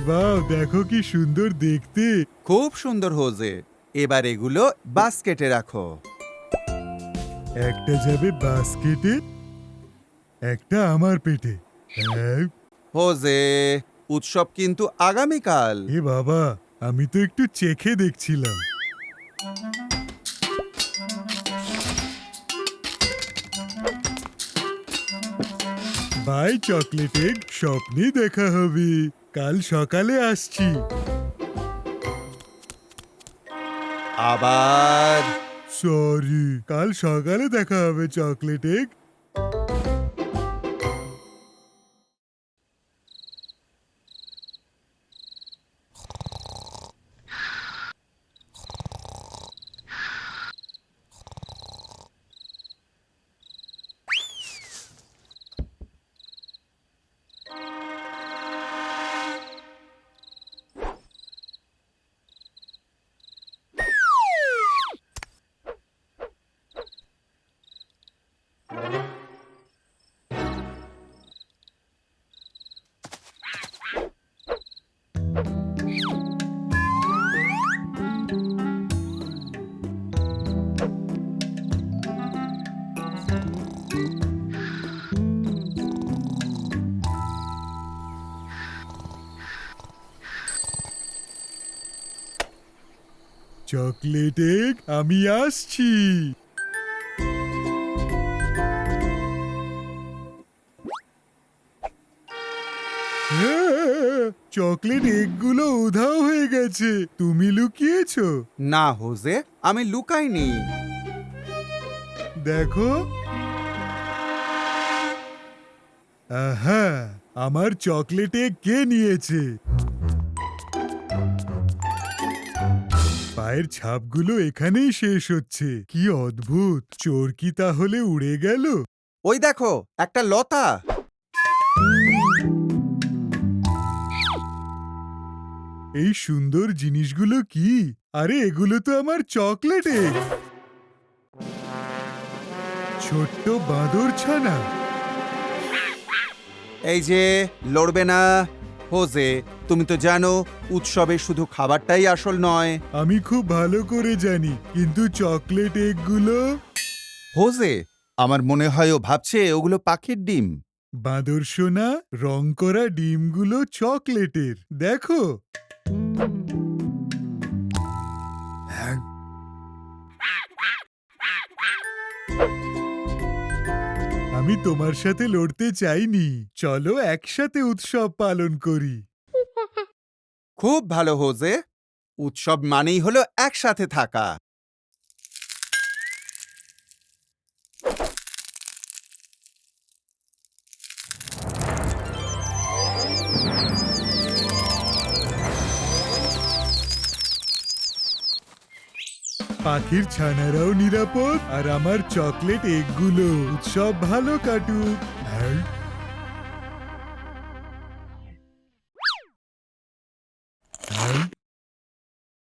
Wow, দেখো কি সুন্দর দেখতে। খুব সুন্দর হোজে। এবার এগুলো বাস্কেটে রাখো। একটা যাবে বাস্কেটে, একটা আমার পেটে। হ্যাঁ। হোজে, উৎসব কিন্তু আগামীকাল। এ বাবা, আমি তো একটু চেখে দেখছিলাম। বাই চকলেট এগ, স্বপ্নে দেখা হবে। কাল সকালে আসছি। আবার সরি, কাল সকালে দেখা হবে চকলেট এগ। চকলেট এগ, আমি আসছি। চকলেট এগগুলো উধাও হয়ে গেছে। তুমি লুকিয়েছো? না হোজে, আমি লুকাইনি। দেখো। আহা, আমার চকলেট এগ কে নিয়েছে? পায়ের ছাপগুলো এখানেই শেষ হচ্ছে। কি অদ্ভুত! চোর কি তাহলে উড়ে গেল? ওই দেখো, একটা লতা। এই সুন্দর জিনিসগুলো কি? আরে, এগুলো তো আমার চকলেট এগ। ছোট্ট বাঁদর ছানা। এই যে, লড়বে না। হোজে, তুমি তো জানো উৎসবে শুধু খাবারটাই আসল নয়। আমি খুব ভালো করে জানি, কিন্তু চকলেট এগগুলো। হোজে, আমার মনে হয় ও ভাবছে ওগুলো পাখির ডিম। বাঁদর সোনা, রং করা ডিমগুলো চকলেটের, দেখো। আমি তোমার সাথে লড়তে চাইনি। চলো একসাথে উৎসব পালন করি। খুব ভালো হোজে। উৎসব মানেই হলো একসাথে থাকা। পাখির ছানারাও নিরাপদ, আর আমার চকলেট এগগুলো। উৎসব ভালো কাটুক। হ্যাঁ।